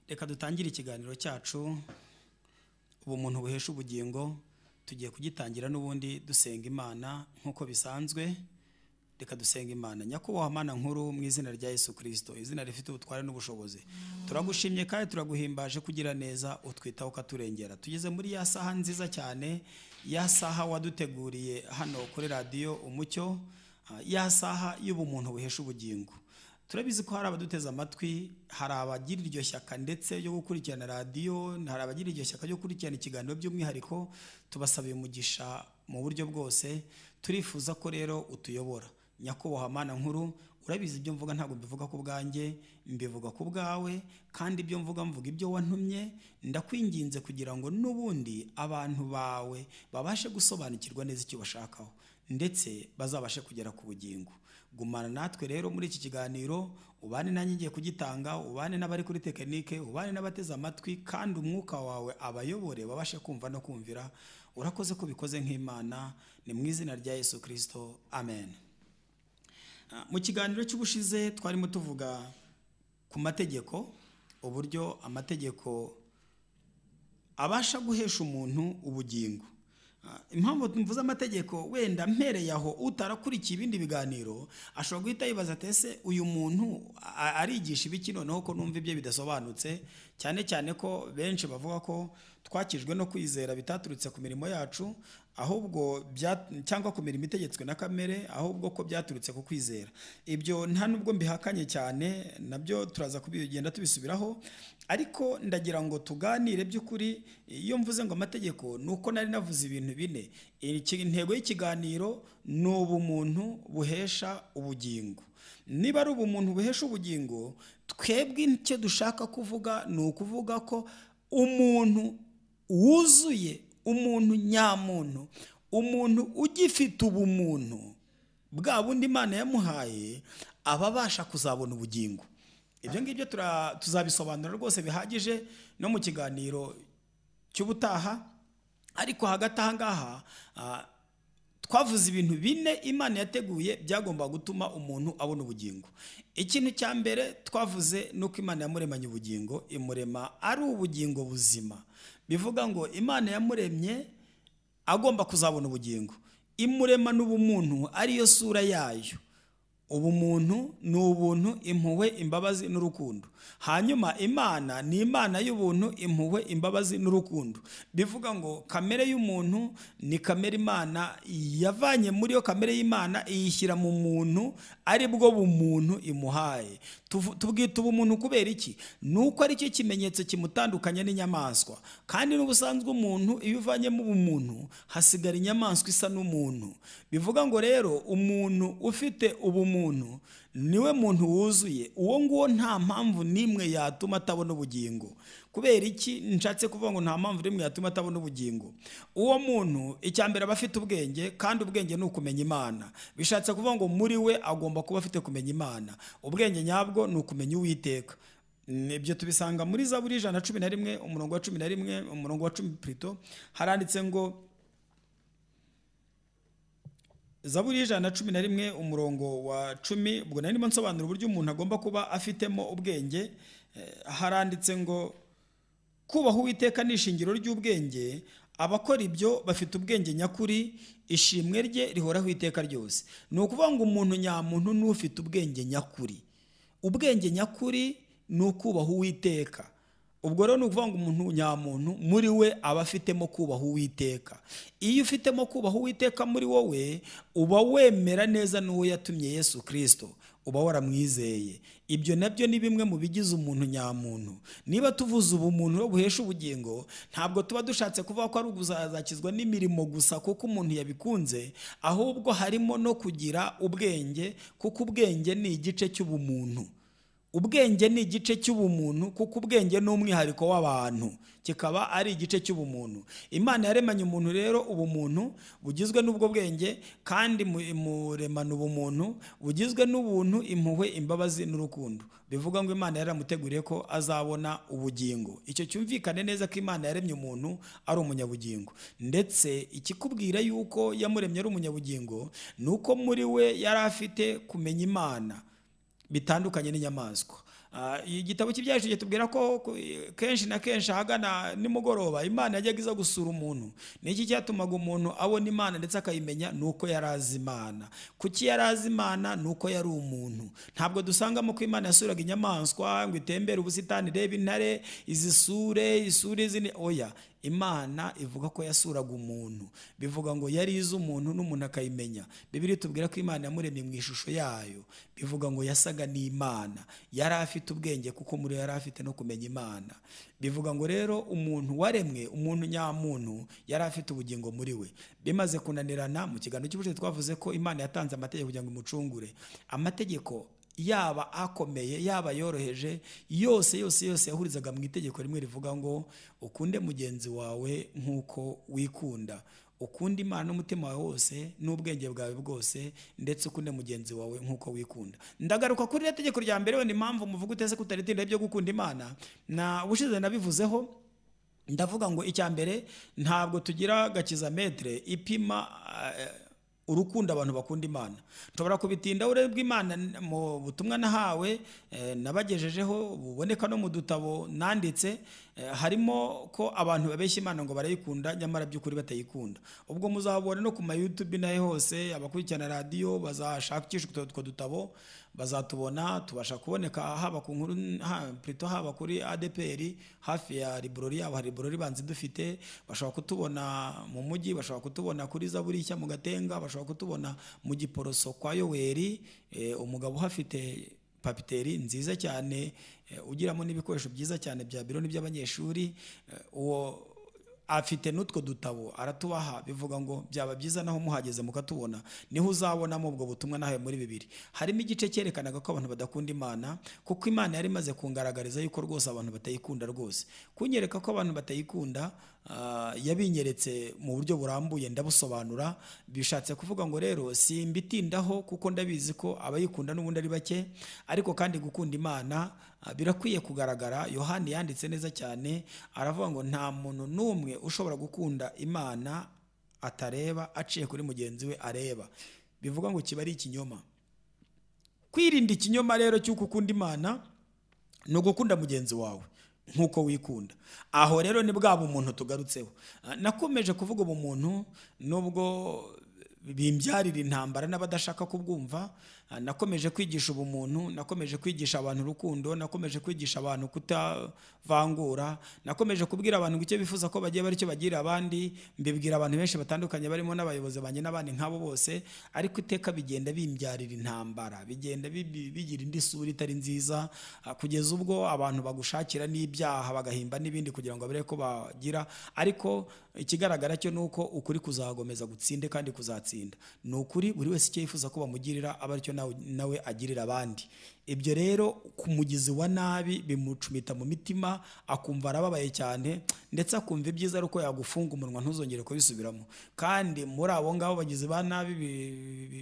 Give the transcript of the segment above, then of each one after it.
Reka dutangire ikiganiro cyacu ubumuntu buhesha ubugingo. Tugiye kugitangira n'ubundi dusenga Imana nkuko bisanzwe. Reka dusenga Imana. Nyakubahwa Mana nkuru, mu izina rya Yesu Kristo, izina rifite ubutware n'ubushobozi, turagushimye kandi turaguhimbaje kugira neza utwitaho ukaturengera. Tugeze muri ya saha nziza cyane, ya saha waduteguriye hano kuri radio Umucyo, ya saha y'ubumuntu buhesha ubugingo. Turabizi ko hari abaduteza amatwi, hari abagira iryo shyaka ndetse yo gukurikirana radio, hari abagira iryo shyaka yo gukurikirana ikiganiro by'umwihariko. Tubasabiye umugisha mu buryo bwose. Turifuza ko rero utuyobora. Nyakubahwa Mana nkuru, urabizi ibyo mvuga ntabwo mbivuga ku bwanjye, mbivuga ku bwawe, kandi ibyo mvuga ibyo wantumye. Ndakwinginze kugira ngo n'ubundi abantu bawe babashe gusobanukirwa neza icyo bashakaho, ndetse bazabashe kugera ku bugingo. Gumana natwe rero muri iki kiganiro, ubane nanjye ngiye kugitanga, ubane n'abari kuri tekinike, ubane n'abateze amatwi, kandi umwuka wawe abayobore babashe kumva no kumvira. Urakoze ko bikoze nk'Imana, ni mu izina rya Yesu Kristo, amen. Mu kiganiro cy'ubushize twarimo tuvuga ku mategeko, uburyo amategeko abasha guhesha umuntu ubugingo. Impamvu mvuze amategeko, wenda mpereye aho utarakurikiye ibindi biganiro ashobora guhita yibaza ati ese uyu muntu arigisha ibiki noneho ko numva ibyo bidasobanutse, cyane cyane ko benshi bavuga ko twakijwe no kwizera bitaturutse ku mirimo yacu, ahubwo cyangwa ku mirimo itegetswe na kamere, ahubwo ko byaturutse ku kwizera. Ibyo nta nubwo mbihakanye cyane, nabyo turaza kubigenda tubisubiraho, ariko ndagira ngo tuganire by'ukuri. Iyo mvuze ngo amategeko, nuko nari navuze ibintu bine. Intego y'ikiganiro ni ubumuntu buhesha ubugingo. Niba ari ubumuntu buhesha ubugingo, twebwe icyo dushaka kuvuga ni ukuvuga ko umuntu wuzuye, umuntu nyamuntu, umuntu ugifite ubumuntu bwa bundi Imana yamuhaye, ababasha kuzabona ubugingo. Ibyo ngibyo tuzabisobanura rwose bihagije no mu kiganiro cy'ubutaha. Ariko hagati aha ngaha twavuze ibintu bine Imana yateguye byagomba gutuma umuntu abona ubugingo. Ikintu cya mbere twavuze nuko Imana yamuremanye ubugingo, imurema ari ubugingo buzima. Bivuga ngo Imana yamuremye agomba kuzabona ubugingo. Imurema n'ubumuntu ariyo sura yayo. Ubumuntu ni ubuntu, impuhwe, imbabazi n'urukundo. Hanyuma Imana ni Imana y'ubuntu, impuhwe, imbabazi n'urukundo. Bivuga ngo kamere y'umuntu ni kamere Imana yavanye muri yo kamere y'Imana iyishyira mu muntu, ari bwo bumuntu imuhaye. Tubwita ubumuntu kubera iki? Nuko ari cyo kimenyetso kimutandukanya n'inyamaswa. Kandi n'ubusanzwe umuntu iyo uvanyemo ubumuntu hasigara inyamaswa isa n'umuntu. Bivuga ngo rero umuntu ufite ubumuntu niwe muntu wuzuye. Uwo nguwo nta mpamvu nimwe yatuma atabona ubugingo. Kubera iki nshatse kuvuga ngo nta mpamvu nimwe yatuma atabona ubugingo? Uwo muntu icyambere aba afite ubwenge, kandi ubwenge ni ukumenya Imana. Bishatse kuvuga ngo muri we agomba kuba afite kumenya Imana. Ubwenge nyabwo ni ukumenya Uwiteka. Ibyo tubisanga muri Zaburi 111 umurongo wa 11 umurongo wa 10 plutôt. Haranditse ngo Zaburi 111 umurongo wa 10, ubwo nari nsobanura uburyo umuntu agomba kuba afitemo ubwenge. Haranditse ngo kubaha Uwiteka ni ishingiro ry'ubwenge, abakora ibyo bafite ubwenge nyakuri, ishimwe rye rihoraho iteka ryose. Ni ukuvuga ngo umuntu nyamuntu ni ufite ubwenge nyakuri. Ubwenge nyakuri ni ukubaha Uwiteka. Ubwo rero ni ukuvuga ngo umuntu nyamuntu muri we aba afitemo kubaha Uwiteka. Iyo ufitemo kubaha Uwiteka muri wowe, uba wemera neza n'uwo yatumye Yesu Kristo, uba waramwizeye. Ibyo nabyo ni bimwe mu bigize umuntu nyamuntu. Niba tuvuze ubumuntu buhesha ubugingo, ntabwo tuba dushatse kuvuga ko ari ukuzakizwa n'imirimo gusa kuko umuntu yabikunze, ahubwo harimo no kugira ubwenge, kuko ubwenge ni igice cy'ubumuntu. Ubwenge ni igice cy'ubumuntu, kuko ubwenge ni umwihariko w'abantu, kikaba ari igice cy'ubumuntu. Imana yaremanye umuntu rero ubumuntu bugizwe n'ubwo bwenge, kandi imuremana ubumuntu bugizwe n'ubuntu, impuhwe, imbabazi n'urukundo. Bivuga ngo Imana yaramuteguriye ko azabona ubugingo. Icyo cyumvikane neza ko Imana yaremye umuntu ari umunyabugingo. Ndetse ikikubwira yuko yamuremye ari umunyabugingo nuko muri we yari afite kumenya Imana bitandukanye n'inyamaswa. igitabo cy'Ibyahishuwe tubwira ko kenshi na kenshi ahagana nimugoroba Imana yajyaga iza gusura umuntu. Niki cyatumaga umuntu abona Imana ndetse akayimenya? Nuko yarazi Imana. Kuki yarazi Imana? Nuko yari umuntu. Ntabwo dusangamo ko Imana yasuraga inyamaswa ngo itembere ubusitani, reba intare isure izindi. Oya, Imana ivuga ko yasuraga umuntu, bivuga ngo yari izi umuntu n'umuntu akayimenya. Bibiliya tubwira ko Imana yamuremye mu ishusho yayo, bivuga ngo yasaga n'Imana, yari afite ubwenge kuko muri yari afite no kumenya Imana. Bivuga ngo rero umuntu waremwe, umuntu nyamuntu, yari afite ubugingo muri we. Bimaze kunanirana, mu kiganiro cy'ubushize twavuze ko Imana yatanze amategeko kugira ngo imucungure. Amategeko yaba akomeye yaba yoroheje, yose yahurizaga mu itegeko rimwe rivuga ngo ukunde mugenzi wawe nk'uko wikunda. Ukunda Imana n'umutima wawe wose n'ubwenge bwawe bwose, ndetse ukunde mugenzi wawe nk'uko wikunda. Ndagaruka kuri iri tegeko rya mbere, ni impamvu muvuga utese kutaritinda ibyo gukunda Imana. Na ubushize nabivuzeho, ndavuga ngo icya mbere, ntabwo tugira gakizametre ipima urukundo abantu bakunda Imana. Nshobora kubitinda urebwa Imana mu butumwa nahawe nabagejejeho buboneka no mu dutabo nanditse, harimo ko abantu babeshya Imana ngo barayikunda nyamara by'ukuri batayikunda. Ubwo muzabone no ku ma YouTube nahe hose, abakurikirana radio bazashakisha utwo dutabo bazatubona. Tubasha kuboneka haba ku nkuru haba kuri ADPR hafi ya librori yabo, hari librori banzi dufite. Bashobora kutubona mu mujyi, bashobora kutubona kuri Zaburi nshya mu Gatenga, bashobora kutubona mu Giporoso kwa Yoweri, umugabo hafite papiteri nziza cyane, ugiramo n'ibikoresho byiza cyane bya biro n'iby'abanyeshuri. Uwo afite n'utwo dutabo aratubaha. Bivuga ngo byaba byiza naho muhageze mukatubona, niho uzabonamo ubwo butumwa nawe muri bibiri. Harimo igice cyerekanaga ko abantu badakunda Imana, kuko Imana yari imaze kungaragariza yuko rwose abantu batayikunda rwose. Kunyereka ko abantu batayikunda, yabinyeretse mu buryo burambuye ndabusobanura. Bishatse kuvuga ngo rero simbitindaho kuko ndabizi ko abayikunda n'ubundi ari bake, ariko kandi gukunda Imana birakwiye kugaragara. Yohani yanditse neza cyane, aravuga ngo nta muntu n'umwe ushobora gukunda Imana atareba aciye kuri mugenzi we areba. Bivuga ngo kiba ari ikinyoma. Kwirinda ikinyoma rero cy'uko ukunda Imana ni ugukunda mugenzi wawe nk'uko wikunda. Aho rero ni bwa bumuntu tugarutseho. Nakomeje kuvuga ubumuntu nubwo bimbyarira intambara n'abadashaka kubwumva. Nakomeje kwigisha ubumuntu, nakomeje kwigisha abantu urukundo, nakomeje kwigisha abantu kutavangura, nakomeje kubwira abantu ngo icyo bifuza ko bagiye bari cyo bagira abandi. Mbibwira abantu benshi batandukanye barimo n'abayobozi banjye n'abandi nk'abo bose, ariko iteka bigenda bimbyarira intambara, bigenda bigira indi sura itari nziza, kugeza ubwo abantu bagushakira n'ibyaha bagahimba n'ibindi kugira ngo babere ko bagira. Ariko ikigaragara cyo nuko ukuri kuzagomeza gutsinde kandi kuzatsinda. Ni ukuri buri wese icyo yifuza ko bamugirira aba aricyo nawe agirira abandi. Ibyo rero ku mugizi wa nabi bimucumita mu mitima, akumva arababaye cyane, ndetse akumva ibyiza ari uko yagufunga umunwa ntuzongere kubisubiramo. Kandi muri abo ngabo bagizi ba nabi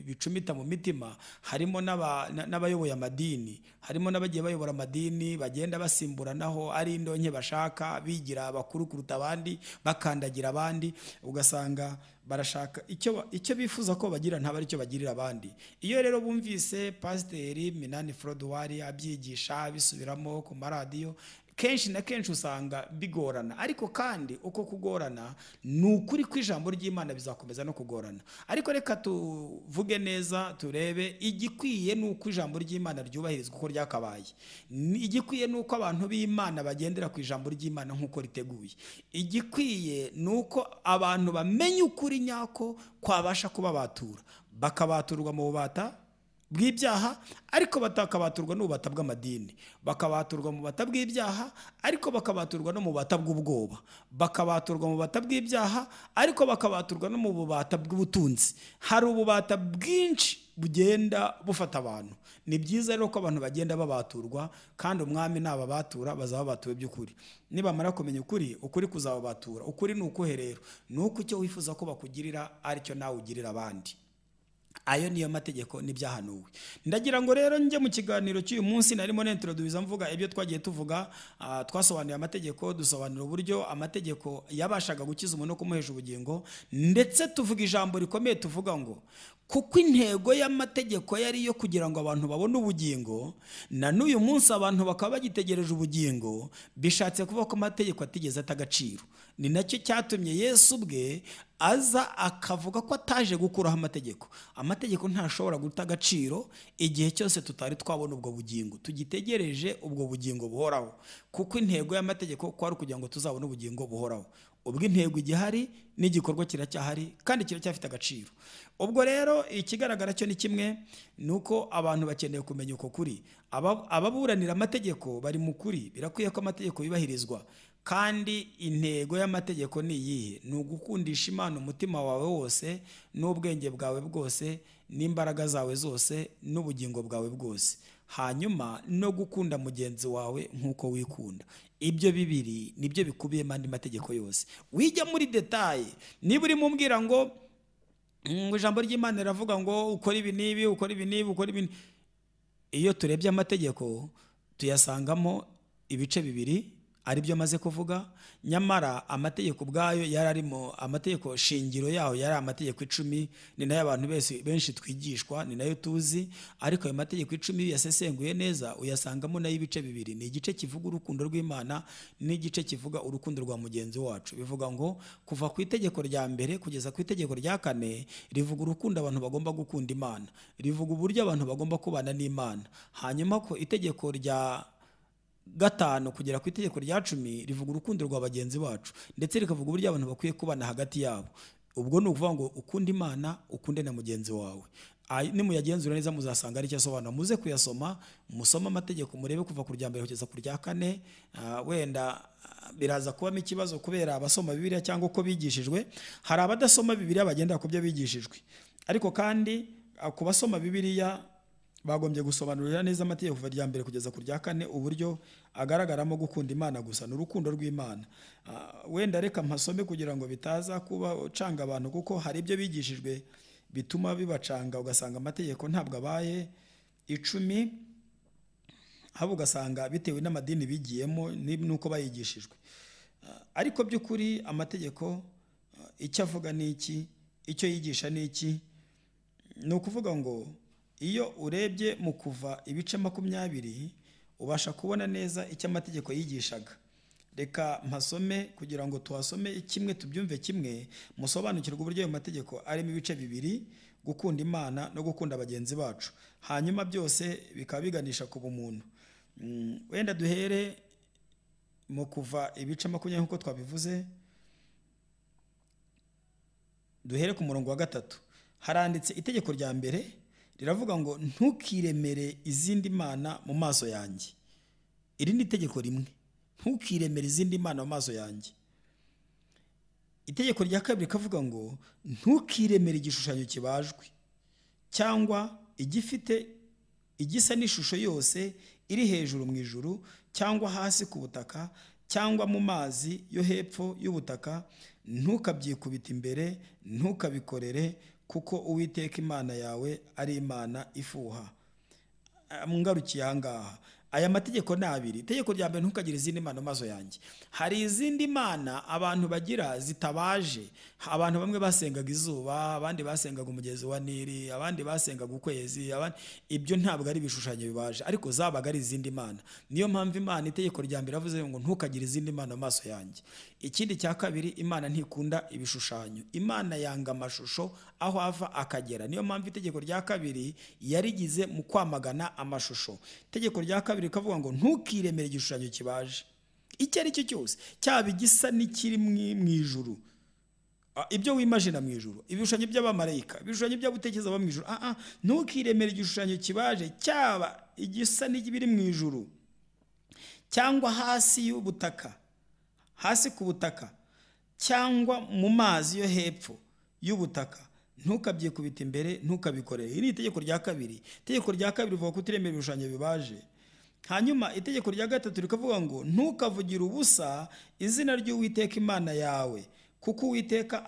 bicumita mu mitima harimo n'abayoboye amadini, harimo n'abagiye bayobora amadini bagenda basimburanaho ari indonke bashaka, bigira abakuru kuruta abandi, bakandagira abandi. Ugasanga barashaka icyo bifuza ko bagira ntabwo aricyo bagirira abandi. Iyo rero bumvise Pasiteri Minani Frodouari abyigisha bisubiramo ku maradiyo, kenshi na kenshi usanga bigorana. Ariko kandi uko kugorana ni ukuri kw'ijambo ry'Imana bizakomeza no kugorana. Ariko reka tuvuge neza, turebe igikwiye nuko ijambo ry'Imana ryubahirizwa uko ryakabaye. Igikwiye nuko abantu b'Imana bagendera ku ijambo ry'Imana nk'uko riteguye. Igikwiye nuko abantu bamenya ukuri nyako kwabasha kubabatura, bakabaturwa mu bubata bw'ibyaha, ariko batakabaturwa n'ububata bw'amadini, bakabaturwa mu bubata bw'ibyaha, ariko bakabaturwa no mu bubata bw'ubwoba, bakabaturwa mu bubata bw'ibyaha, ariko bakabaturwa no mu bubata bw'ubutunzi. Hari ububata bwinshi bugenda bufata abantu. Ni byiza rero ko abantu bagenda babaturwa, kandi umwami nababatura bazaba batuwe by'ukuri. Nibamara kumenya ukuri kuzababatura. Ukuri ni uko rero, ni uko icyo wifuza ko bakugirira aricyo nawe ugirira abandi. ayo niyo mategeko n'ibyahanuwe. Ndagira ngo rero njye mu kiganiro cy'uyu munsi narimo nintroduce mvuga ibyo twagiye tuvuga, twasobanuye amategeko, dusobanura uburyo amategeko yabashaga gukiza umuntu no kumuhesha ubugingo, ndetse tuvuga ijambo rikomeye tuvuga ngo kuko intego y'amategeko yari yo kugira ngo abantu babone ubugingo, na n'uyu munsi abantu bakaba bagitegereje ubugingo, bishatse kuvuga ko amategeko atigeze atagaciro. Ni nacyo cyatumye Yesu ubwe aza akavuga ko ataje gukuraho amategeko. Amategeko ntashobora guta agaciro igihe cyose tutari twabona ubwo bugingo, tugitegereje ubwo bugingo buhoraho, kuko intego y'amategeko kwari kugira ngo tuzabone ubugingo buhoraho. Ubwo intego igihari n'igikorwa kiracyahari kandi kiracyafite agaciro. Ubwo rero ikigaragara cyo ni kimwe, nuko abantu bakeneye kumenya uko kuri. Ababuranira amategeko bari mu kuri, birakwiye ko amategeko yubahirizwa. Kandi intego y'amategeko ni iyihe? Ni ugukundisha Imana umutima wawe wose n'ubwenge bwawe bwose n'imbaraga zawe zose n'ubugingo bwawe bwose, hanyuma no gukunda mugenzi wawe nk'uko wikunda. Ibyo bibiri nibyo bikubiyemo andi mategeko yose. Wijya muri detaye, niba urimo umbwira ngo ijambo ry'Imana riravuga ngo ukora ibi n'ibi, ukora ibi n'ibi, ukora ibi, iyo turebye amategeko tuyasangamo ibice bibiri ari byo maze kuvuga. Nyamara amategeko ubwayo yararimo, amategeko shingiro yaho yari amategeko 10, ni nayo abantu benshi twigishwa, ni nayo tuzi. Ariko ayo mategeko 10 yasesenguye neza uyasangamo nayo ibice bibiri. Ni igice kivuga urukundo rw'Imana n'igice kivuga urukundo rwa mugenzi wacu. Bivuga ngo kuva ku itegeko rya mbere kugeza ku itegeko rya 4 rivuga urukundo abantu bagomba gukunda Imana, rivuga uburyo abantu bagomba kubana n'Imana. Hanyuma ko itegeko rya 5 kugera ku itegeko rya 10 rivuga urukundo rwa bagenzi bacu, ndetse rikavuga uburyo abantu bakwiye kubana hagati yabo. Ubwo ni ukuvuga ngo ukunde Imana, ukunde na mugenzi wawe. Nimuyagenzura neza muzasanga ari cyo asobanura. Muze kuyasoma, musoma amategeko murebe kuva ku rya mbere kugeza ku rya 4. Wenda biraza kubamo ikibazo kubera abasoma Bibiliya cyangwa uko bigishijwe. Hari abadasoma Bibiliya bagenda ku byo bigishijwe, ariko kandi ku basoma Bibiliya bagombye gusobanurira neza amategeko kuva rya mbere kugeza ku rya 4, uburyo agaragaramo gukunda Imana gusa n'urukundo rw'Imana. Wenda reka mpasome kugira ngo bitaza kuba canga abantu, kuko hari ibyo bigishijwe bituma bibacanga, ugasanga amategeko ntabwo abaye 10, haba ugasanga bitewe n'amadini bigiyemo nuko bayigishijwe. Ariko by'ukuri amategeko icyo avuga ni iki, icyo yigisha ni iki? Ni ukuvuga ngo iyo urebye mu Kuva ibice 20 ubasha kubona neza icyo amategeko yigishaga. Reka mpasome kugira ngo tuhasome kimwe tubyumve kimwe, musobanukirwe uburyo ayo mategeko arimo ibice bibiri, gukunda Imana no gukunda bagenzi bacu, hanyuma byose bikaba biganisha ku bumuntu. Wenda duhere mu Kuva ibice 20 nk'uko twabivuze, duhere ku murongo wa 3. Haranditse itegeko rya mbere riravuga ngo ntukiremere izindi mana mu maso yanjye. Iri ni itegeko rimwe, ntukiremere izindi mana mu maso yanjye. Itegeko rya 2 kavuga ngo ntukiremere igishushanyo kibajwe cyangwa igifite igisa n'ishusho yose iri hejuru mu ijuru cyangwa hasi ku butaka cyangwa mu mazi yo hepfo y'ubutaka. Ntukabyikubita imbere, ntukabikorere, kuko Uwiteka Imana yawe ari Imana ifuha. Mungarukiye ahangaha. Aya mategeko ni abiri. Itegeko rya mbere, ntukagire izindi mana mu maso yanjye. Hari izindi mana abantu bagira zitabaje. Abantu bamwe basengaga izuba, abandi basengaga umugezi wa Nili, abandi basengaga ukwezi, ibyo ntabwo ari ibishushanyo bibaje, ariko zabaga ari izindi mana. Niyo mpamvu Imana itegeko rya mbere avuze ngo ntukagire izindi mana mu maso yanjye. Ikindi cya kabiri, Imana ntikunda ibishushanyo. Imana yanga amashusho aho ava akagera. Niyo mpamvu itegeko rya 2 yarigize mu kwamagana amashusho. Itegeko rya 2 kavuga ngo ntukiremere igishushanyo kibaje icyo ari cyo cyose, cyaba igisa n'ikiri mu ijuru, ibyo wimagina mu ijuru, ibishushanyo by'abamarayika, ibishushanyo by'abutekereza ba mu ijuru. Ntukiremere igishushanyo kibaje, cyaba igisa n'ibiri mu ijuru cyangwa hasi y'ubutaka, hasi ku butaka cyangwa mu mazi yo hepfo y'ubutaka. Ntukabyikubita imbere, ntukabikorere. Iri itegeko rya 2. Itegeko rya 2 rivuga ko utiremera ibishushanyo bibaje. Hanyuma itegeko rya 3 rikavuga ngo ntukavugire ubusa izina ry'Uwiteka Imana yawe, kuko Uwiteka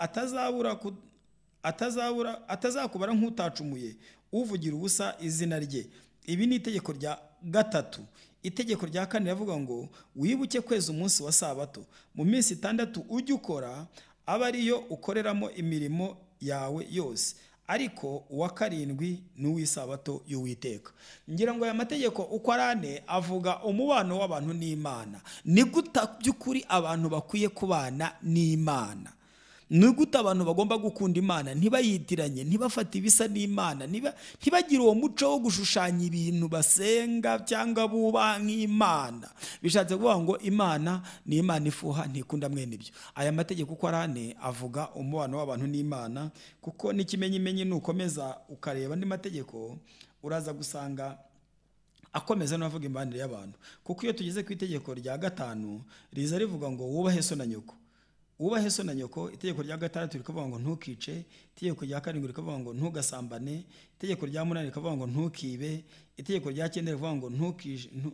atazakubara nk'utacumuye uvugira ubusa izina rye. Ibi ni itegeko rya 3. Itegeko rya 4 riravuga ngo wibuke kweza umunsi wa sabato, mu minsi 6 ujye ukora aba ariyo ukoreramo imirimo yawe yose, ariko uwa 7 ni uw'isabato y'Uwiteka. Ngira ngo aya mategeko uko arane avuga umubano w'abantu n'Imana. Ni gute by'ukuri abantu bakwiye kubana n'Imana? Ni gute abantu bagomba gukunda Imana, ntibayitiranye, ntibafate ibisa n'Imana, ntibagire uwo muco wo gushushanya ibintu basenga cyangwa bubaha nk'Imana. Bishatse kuvuga ngo Imana ni Imana ifuha, ntikunda mwene ibyo. Aya mategeko uko arane avuga umubano w'abantu n'Imana, kuko n'ikimenyimenyi nukomeza ukareba andi mategeko uraza gusanga akomeza n'avuga imbanire y'abantu. Kuko iyo tugeze ku itegeko rya 5 riza rivuga ngo wubahe so na nyoko. Wubahe so na nyoko. Itegeko rya 6 rikavuga ngo ntukice. Itegeko rya 7 rikavuga ngo ntugasambane. Itegeko rya 8 rikavuga ngo ntukibe. Itegeko rya 9 rikavuga ngo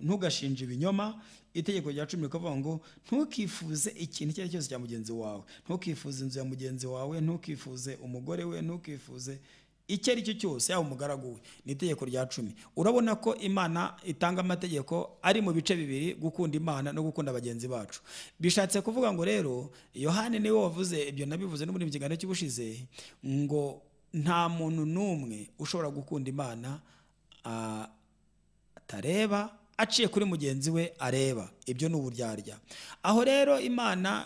ntugashinje ibinyoma. Itegeko rya 10 rikavuga ngo ntukifuze ikintu icyo ari cyose cya mugenzi wawe. Ntukifuze inzu ya mugenzi wawe, ntukifuze umugore we, ntukifuze icyo ari cyo cyose yaba umugaragu we. Ni itegeko rya 10. Urabona ko Imana itanga amategeko ari mu bice bibiri, gukunda Imana no gukunda bagenzi bacu. Bishatse kuvuga ngo rero Yohane niwe wavuze ibyo, nabivuze no muri kiganiro cy'ubushize, ngo nta muntu n'umwe ushobora gukunda Imana atareba aciye kuri mugenzi we areba. Ibyo ni uburyarya. Aho rero Imana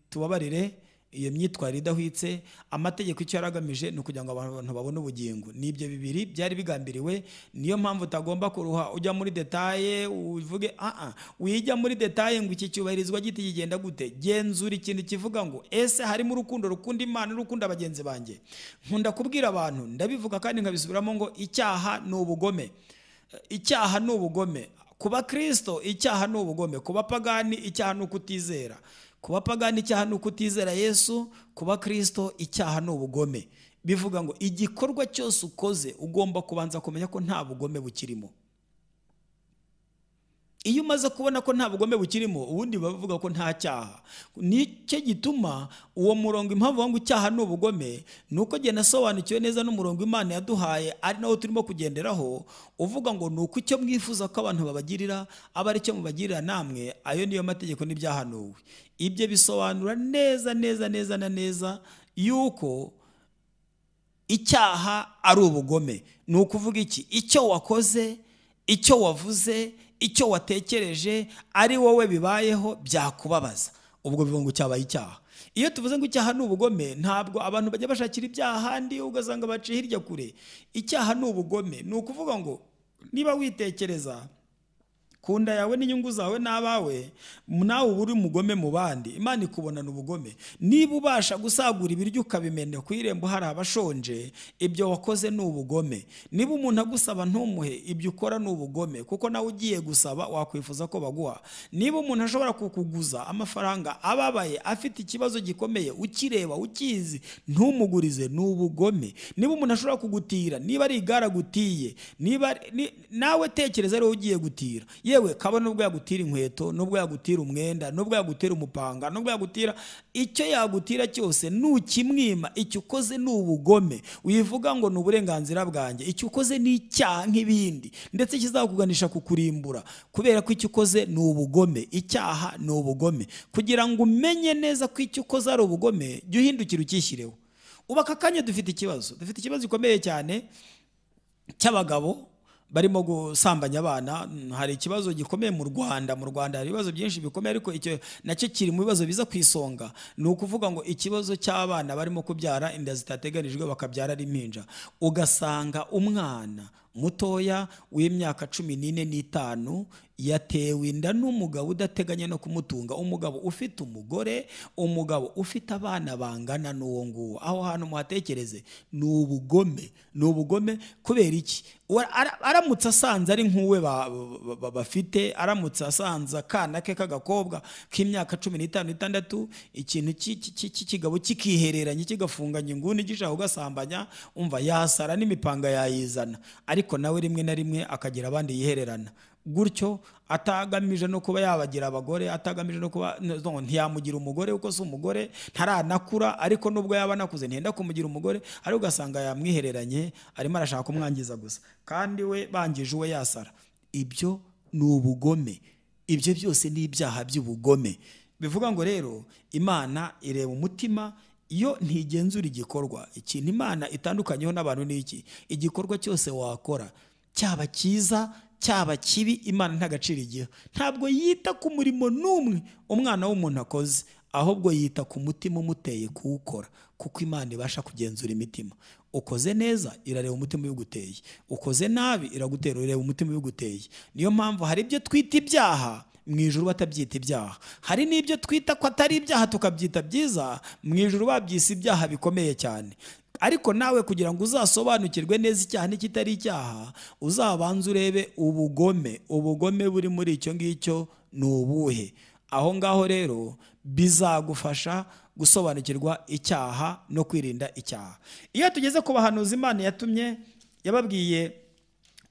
tubabarire iyo myitwarire idahwitse. Amategeko icyo yaragamije ni ukugira ngo abantu babone ubugingo. Nibyo bibiri byari bigambiriwe. Niyo mpamvu utagomba kuruha ujya muri detaye uvuge wijya muri detaye ngo iki cyubahirizwa giti kigenda gute. Genzura ikintu kivuga ngo ese harimo urukundo rukunda Imana n'urukundo abagenzi banjye. Nkunda kubwira abantu, ndabivuga kandi nkabisubiramo, ngo icyaha ni ubugome. Icyaha ni ubugome. Kuba Kristo icyaha ni ubugome. Kuba pagani icyaha ni ukutizera. Kuba pagani icyaha ni ukutizera Yesu. Kuba Kristo icyaha ni ubugome. Bivuga ngo igikorwa cyose ukoze ugomba kubanza kumenya ko nta bugome bukirimo. Iyo umaze kubona ko nta bugome bukirimo, ubundi bavuga ko nta cyaha. Nicyo gituma uwo murongo impamvu ngo icyaha ni ubugome, nuko gihe nasobanukiwe neza n'umurongo Imana yaduhaye ari nawo turimo kugenderaho, uvuga ngo nuko icyo mwifuza ko abantu babagirira aba ari cyo mubagirira namwe. Ayo niyo mategeko n'ibyahanuwe. Ibyo bisobanura neza na neza yuko icyaha ari ubugome. Ni ukuvuga iki? Icyo wakoze, icyo wavuze, icyo watekereje ari wowe bibayeho byakubabaza, ubwo bivuga ngo cyabaye icyaha. Iyo tuvuze ngo icyaha ni ubugome, ntabwo abantu bajya bashakira ibyaha handi ugasanga baciye hirya kure. Icyaha ni ubugome. Ni ukuvuga ngo niba witekereza ku nda yawe n'inyungu zawe n'abawe, nawe uba uri umugome mu bandi, Imana ikubonana ubugome. Niba ubasha gusagura ibiryo ukabimena ku irembo hari abashonje, ibyo wakoze ni ubugome. Niba umuntu agusaba ntumuhe, ibyo ukora ni ubugome, kuko nawe ugiye gusaba wakwifuza ko baguha. Niba umuntu ashobora kukuguza amafaranga ababaye afite ikibazo gikomeye, ukireba ukizi ntumugurize, ni ubugome. Niba umuntu ashobora kugutira, niba ari igare agutiye, nawe tekereza rero ugiye gutira. Yewe kaba nubwo yagutira inkweto, nubwo yagutira umwenda, nubwo yagutira umupanga, nubwo yagutira icyo yagutira cyose, nukimwima icyo ukoze ni ubugome. Wivuga ngo ni uburenganzira bwanjye, icyo ukoze ni icyaha nk'ibindi, ndetse kizakuganisha kukurimbura, kubera ko icyo ukoze ni ubugome. Icyaha ni ubugome. Kugira ngo umenye neza ko icyo ukoze ari ubugome, jya uhindukira ukishyireho. Ubaka kanya dufite ikibazo gikomeye cyane cy'abagabo barimo gusambanya abana. Hari ikibazo gikomeye mu Rwanda. Hari ibibazo byinshi bikomeye, ariko icyo nacyo kiri mu bibazo biza kwisonga. Ni ukuvuga ngo ikibazo cy'abana barimo kubyara inda zitateganijwe, bakabyara ari impinja. Ugasanga umwana mutoya w'imyaka 14 n'itanu yatewe inda n'umugabo udateganya no kumutunga, umugabo ufite umugore, umugabo ufite abana bangana n'uwo nguwo. Aho hantu muhatekereze, ni ubugome. Kubera iki? Aramutse asanze ari nk'uwe bafite, aramutse asanze akana ke k'agakobwa k'imyaka 15-16, ikintu cy'ikigabo kikihereranye kigafunganya inguni gishaka ugasambanya, umva yasara n'imipanga yayizana. Ariko nawe rimwe na rimwe akagira abandi yihererana. gutyo atagamije no kuba yabagira abagore, atagamije no kuba ntiyamugira umugore kuko si umugore, ntaranakura, ariko nubwo yaba anakuze ntiyenda kumugira umugore, ariko ugasanga yamwihereranye arimo arashaka kumwangiza gusa, kandi we bangije uwe yasara. Ibyo ni ubugome, ibyo byose ni ibyaha by'ubugome. Bivuga ngo rero Imana ireba umutima, iyo ntigenzura igikorwa. Ikintu Imana itandukanyeho n'abantu ni iki? Igikorwa cyose wakora, cyaba cyiza cyaba kibi, Imana nta gaciro igiha. Ntabwo yita ku murimo n'umwe umwana w'umuntu akoze, ahubwo yita ku mutima umuteye kuwukora, kuko Imana ibasha kugenzura imitima. Ukoze neza irareba umutima w'uguteye, ukoze nabi iragutera, ireba umutima w'uguteye. Niyo mpamvu hari ibyo twita ibyaha mu ijuru batabyita ibyaha, hari n'ibyo twita ko atari ibyaha tukabyita byiza, mu ijuru babyise ibyaha bikomeye cyane. Ariko nawe kugira ngo uzasobanukirwe neza icyaha n'ikitari icyaha, uzabanze urebe ubugome buri muri icyo ngicyo ni ubuhe. Aho ngaho rero bizagufasha gusobanukirwa icyaha no kwirinda icyaha. Iyo tugeze ku bahanuzi Imana yatumye, yababwiye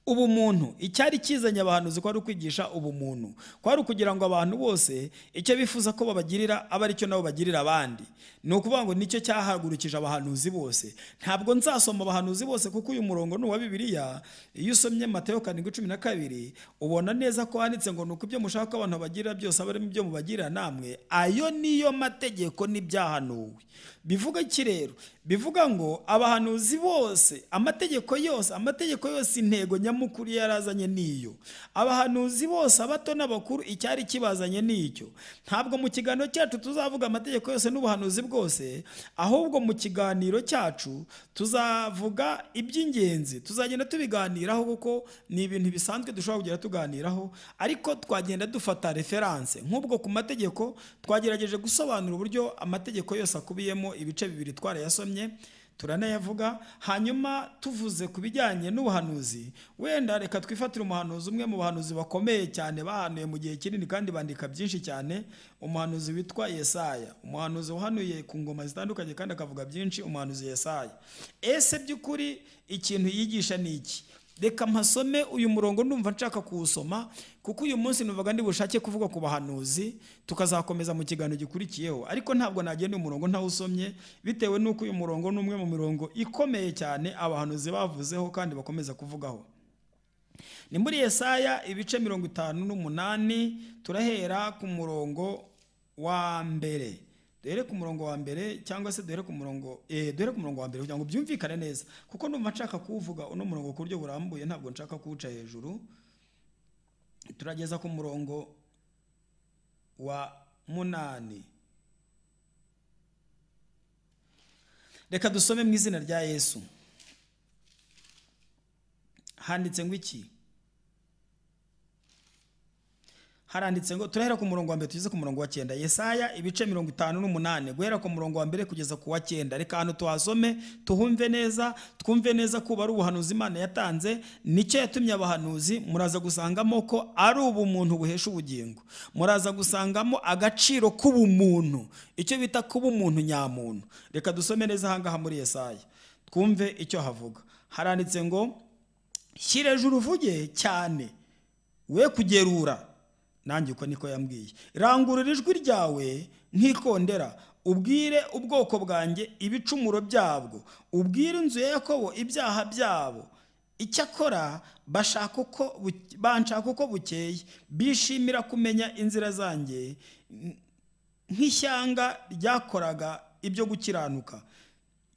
ubumuntu. Icyari kizanye abahanuzi kwari ukwigisha ubumuntu, kwari ukugira ngo abantu bose icyo bifuza ko babagirira abe ari cyo nabo bagirira abandi. Ni ukuvuga ngo nicyo cyahagurukije abahanuzi bose. Ntabwo nzasoma abahanuzi bose kuko uyu murongo ni uwa Bibiliya. Iyo usomye Matayo 7:12 ubona neza ko handitse ngo nuko ibyo mushaka abantu bagirira byose abe ari byo mubagirira namwe. Ayo niyo mategeko n'ibyahanuwe. Bivuga iki rero? Bivuga ngo abahanuzi bose, amategeko yose intego nyamukuru yarazanye niyo. Abahanuzi bose abato n'abakuru icyari kibazanye nicyo. Ntabwo mu kiganiro cyacu tuzavuga amategeko yose n'ubuhanuzi bwose, ahubwo mu kiganiro cyacu tuzavuga iby'ingenzi. Tuzagenda tubiganiraho kuko ni ibintu bisanzwe dushobora kugera tuganiraho, ariko twagenda dufata reference. Nk'ubwo ku mategeko twagerageje gusobanura uburyo amategeko yose akubiyemo ibice bibiri twarayasomye turanayavuga. Hanyuma tuvuze ku bijyanye n'ubuhanuzi, wenda reka twifatire umuhanuzi umwe mu bahanuzi bakomeye cyane bahanuye mu gihe kinini kandi bandika byinshi cyane, umuhanuzi witwa Yesaya. Umuhanuzi wahanuye ku ngoma zitandukanye kandi akavuga byinshi, umuhanuzi Yesaya. Ese by'ukuri ikintu yigisha ni iki? Reka mpasome uyu murongo, ndumva nshaka kuwusoma kuko uyu munsi numvaga ndi bushake kuvuga ku bahanuzi, tukazakomeza mu kiganiro gikurikiyeho. Ariko ntabwo nagenda uyu murongo ntawusomye, bitewe n'uko uyu murongo ni umwe mu mirongo ikomeye cyane abahanuzi bavuzeho kandi bakomeza kuvugaho. Ni muri Yesaya ibice 58, turahera ku murongo wa mbere. Duhere ku murongo wa mbere, cyangwa se duhere ku murongo wa mbere kugira ngo byumvikane neza, kuko numva nshaka kuvuga uno murongo ku buryo burambuye, ntabwo nshaka kuwuca hejuru. Turageza ku murongo wa 8. Reka dusome mu izina rya Yesu. Handitse ngo iki? Haranditse ngo, turahera ku murongo wa mbere tugeze ku murongo wa 9. Yesaya ibice 58, guhera ku murongo wa mbere kugeza ku wa 9. Reka hano tuhasome tuhumve neza, twumve neza ko bari ubuhanuzi Imana yatanze. Nicyo yatumye abahanuzi, muraza gusangamo ko ari ubumuntu buhesha ubugingo. Muraza gusangamo agaciro k'ubumuntu, icyo bita kuba umuntu nyamuntu. Reka dusome neza ahangaha muri Yesaya twumve icyo havuga. Haranditse ngo, shyira hejuru uvuge cyane, we kugerura. Nanjye uko niko yambwiye. Rangurura ijwi ryawe nk'ikondera, ubwire ubwoko bwanjye ibicumuro byabwo, ubwire inzu ya Yakobo ibyaha byabo. Icyakora banshaka uko bukeye, bishimira kumenya inzira zanjye nk'ishyanga ryakoraga ibyo gukiranuka.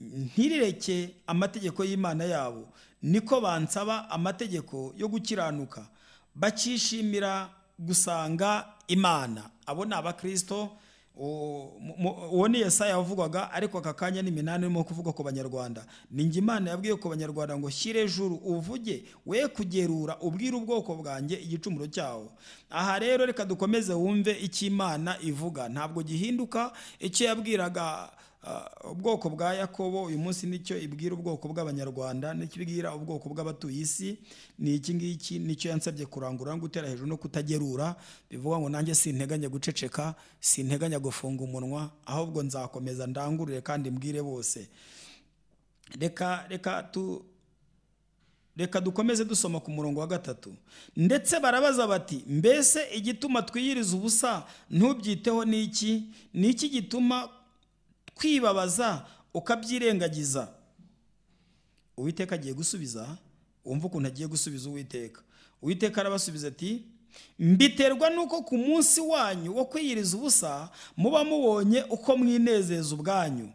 Ntirireke amategeko y'Imana yabo, niko bansaba amategeko yo gukiranuka, bakishimira gusanga Imana. Abo ni abakristo. Uwo ni Yesaya wavugwaga, ariko aka kanya ni Minani urimo kuvuga ku banyarwanda. Ninjye Imana yabwiye ku banyarwanda ngo shyire hejuru uvuge, we kugerura, ubwire ubwoko bwanjye igicumuro cyawo. Aha rero reka dukomeze wumve icyo Imana ivuga. Ntabwo gihinduka. Icyo yabwiraga ubwoko bwa Yakobo uyu munsi nicyo ibwira ubwoko bw'abanyarwanda, nicyo ibwira ubwoko bw'abatuye isi. Ni iki ngiki nicyo yansabye kurangura, gutera hejuru no kutagerura. Bivuga ngo nanjye sinteganya guceceka, sinteganya gufunga umunwa, ahubwo nzakomeza ndangurure kandi mbwire bose. Reka reka dukomeze dusoma ku murongo wa 3. Ndetse barabaza bati, mbese igituma twiyiriza ubusa ntubyiteho niki? Niki gituma twibabaza ukabyirengagiza? Uwiteka agiye gusubiza, wumva ukuntu agiye gusubiza Uwiteka. Uwiteka arabasubiza ati, mbiterwa nuko ku munsi wanyu wo kwiyiriza ubusa muba mubonye uko mwinezeza ubwanyu,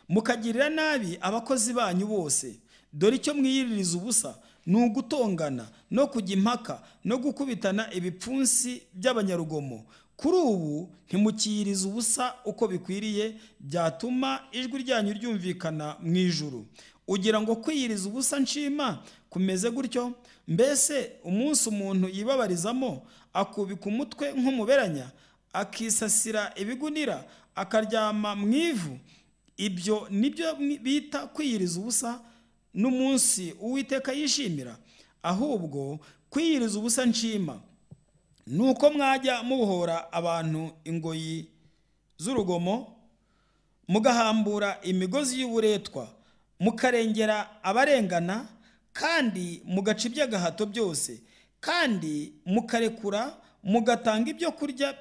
mukagirira nabi abakozi banyu bose. Dore icyo mwiyiririza ubusa ni ugutongana no kujya impaka no gukubitana ibipfunsi by'abanyarugomo. Kuri ubu ntimukiyiriza ubusa uko bikwiriye, byatuma ijwi ryanyu ryumvikana mu ijuru. Ugira ngo kwiyiriza ubusa nshima kumeze gutyo? Mbese umunsi umuntu yibabarizamo akubika umutwe nk'umuberanya, akisasira ibigunira, akaryama mu ivu, ibyo nibyo bita kwiyiriza ubusa n'umunsi Uwiteka yishimira? Ahubwo kwiyiriza ubusa nshima nuko mwajya mubohora abantu ingoyi z'urugomo, mugahambura imigozi y'uburetwa, mukarengera abarengana, kandi mugaca iby'agahato byose, kandi mukarekura mugatanga ibyo kurya,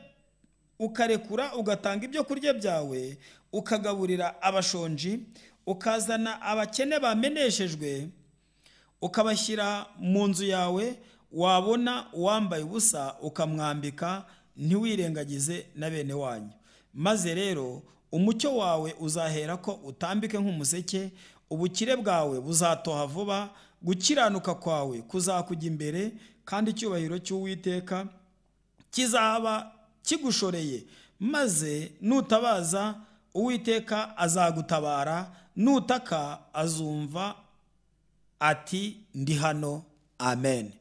ugatanga ibyo kurya byawe, ukagaburira abashonji, ukazana abakene bameneshejwe, ukabashyira mu nzu yawe. Wabona uwambaye ubusa ukamwambika, ntiwirengagize na bene wanyu. Maze rero umucyo wawe uzahera ko utambike nk'umuseke, ubukire bwawe buzatoha vuba, gukiranuka kwawe kuzakujya imbere, kandi icyubahiro cy'Uwiteka kizaba kigushoreye. Maze nutabaza, Uwiteka azagutabara, nutaka azumva ati, ndi hano. Amen.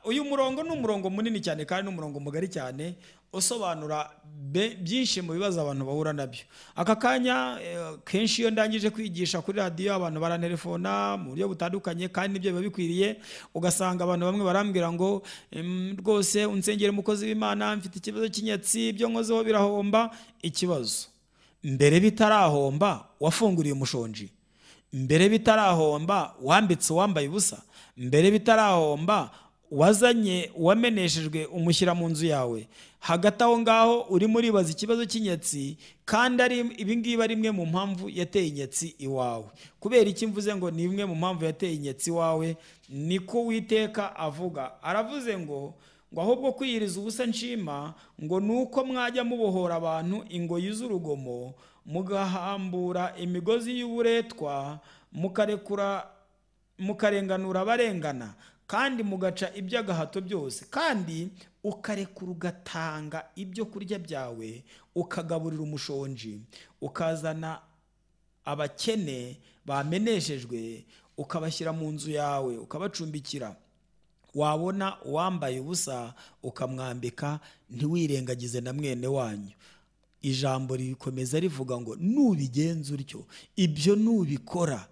Uyu murongo ni umurongo munini cyane kandi n'umurongo mugari cyane, usobanura byinshi mu bibazo abantu bahura nabyo. Aka kanya kenshi iyo ndangije kwigisha kuri radio abantu barantelefona mu buryo butandukanye, kandi nibyo biba bikwiriye. Ugasanga abantu bamwe barambwira ngo rwose unsengere mukozi w'Imana, mfite ikibazo cy'inyatsi, ibyo nkozeho birahomba. Ikibazo mbere bitarahomba wafunguriye umushonji, mbere bitarahomba wambitse uwambaye ubusa, mbere bitarahomba wazanye uwameneshejwe umushyira mu nzu yawe. Hagati aho ngaho urimo uribaza ikibazo cy'inyatsi, kandi ari ibingibi ari imwe mu mpamvu yateye inyatsi iwawe. Kubera iki mvuze ngo ni imwe mu mpamvu yateye inyatsi iwawe? Niko Uwiteka avuga. Aravuze ngo ahubwo kwiyiriza ubusa nshima ngo nuko mwajya mubohora abantu ingoyi z'urugomo, mugahambura imigozi y'uburetwa, mukarenganura abarengana, kandi mugaca iby'agahato byose, kandi ukarekura ugatanga ibyo kurya byawe, ukagaburira umushonji, ukazana abakene bameneshejwe, ukabashyira mu nzu yawe, ukabacumbikira. Wabona uwambaye ubusa ukamwambika, ntiwirengagize na mwene wanyu. Ijambo rikomeza rivuga ngo nubigenza utyo, ibyo nubikora,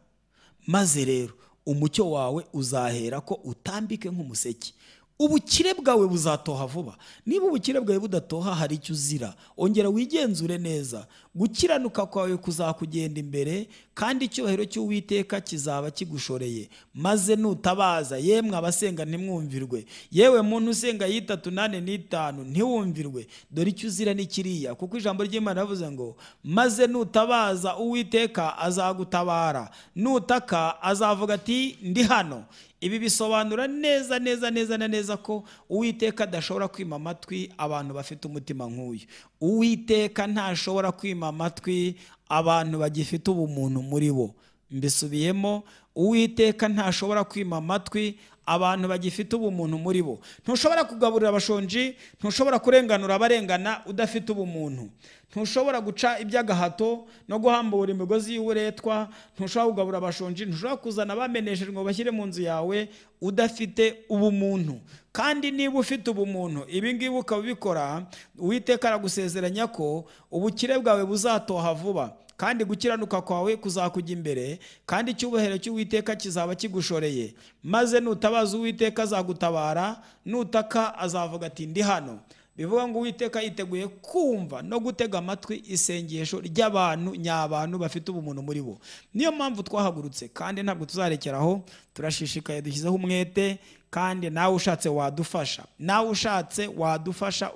maze rero umucyo wawe uzahera ko utambike nk'umuseke, ubukire bwawe buzatoha vuba. Niba ubukire bwawe budatoha, hari icyo uzira. Ongera wigenzure neza. Gukiranuka kwawe kuzakugenda imbere, kandi icyubahiro cy'Uwiteka kizaba kigushoreye. Maze nutabaza, yemwe abasenga ntimwumvirwe, yewe muntu usenga 3:8 ntiwumvirwe. Dore icyo uzira ni kiriya, kuko ijambo ry'Imana rivuze ngo maze nutabaza, Uwiteka azagutabara, nutaka azavuga ati, ndi hano. Ibi bisobanura neza ko Uwiteka adashobora kwima amatwi abantu bafite umutima nk'uyu. Uwiteka ntashobora kwima amatwi abantu bagifite ubumuntu muri bo. Mbisubiyemo, Uwiteka ntashobora kwima amatwi abantu bagifite ubumuntu muri bo. Ntushobora kugaburira abashonji, ntushobora kurenganura abarengana udafite ubumuntu. Ntushobora guca iby'agahato no guhambura imigozi y'uburetwa, ntushobora kugaburira abashonji, ntushobora kuzana abameneshejwe ngo bashyire mu nzu yawe udafite ubumuntu. Kandi niba ufite ubumuntu, ibi ngibi ukabikora, Uwiteka aragusezeranya ko ubukire bwawe buzatoha vuba, kandi gukiranuka kwawe kuzakujya imbere, kandi icyubahiro cy'Uwiteka kizaba kigushoreye, maze nutabaza Uwiteka azagutabara, nutaka azavuga ati ndi hano. Bivuga ngo Uwiteka yiteguye kumva no gutega amatwi isengesho ry'abantu nyabantu bafite ubumuntu muri bo. Niyo mpamvu twahagurutse, kandi ntabwo tuzarekeraho, turashishikaye, dushyizeho umwete, kandi nawe ushatse wadufasha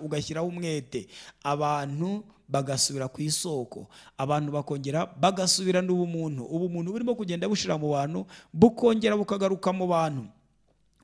ugashyiraho umwete, abantu bagasubira ku isoko, abantu bakongera bagasubirana ubumuntu burimo kugenda bushira mu bantu bukongera bukagaruka mu bantu.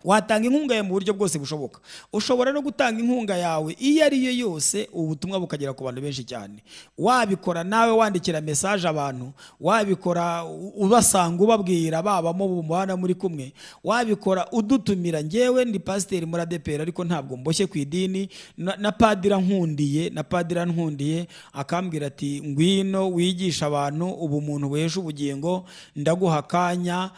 Watanga inkunga yawe mu buryo bwose bushoboka. Ushobora no gutanga inkunga yawe iyo ari yo yose, ubutumwa bukagera ku bantu benshi cyane. Wabikora nawe wandikira message abantu, wabikora ubasanga ubabwira babamo bumwana muri kumwe, wabikora udutumira. Ngewe ndi pasiteri muri ADEPR ariko ntabwo mboshye ku idini, na padira nkundiye akambwira ati ngwino wigisha abantu ubumuntu buhesha ubugingo, ndaguha akanya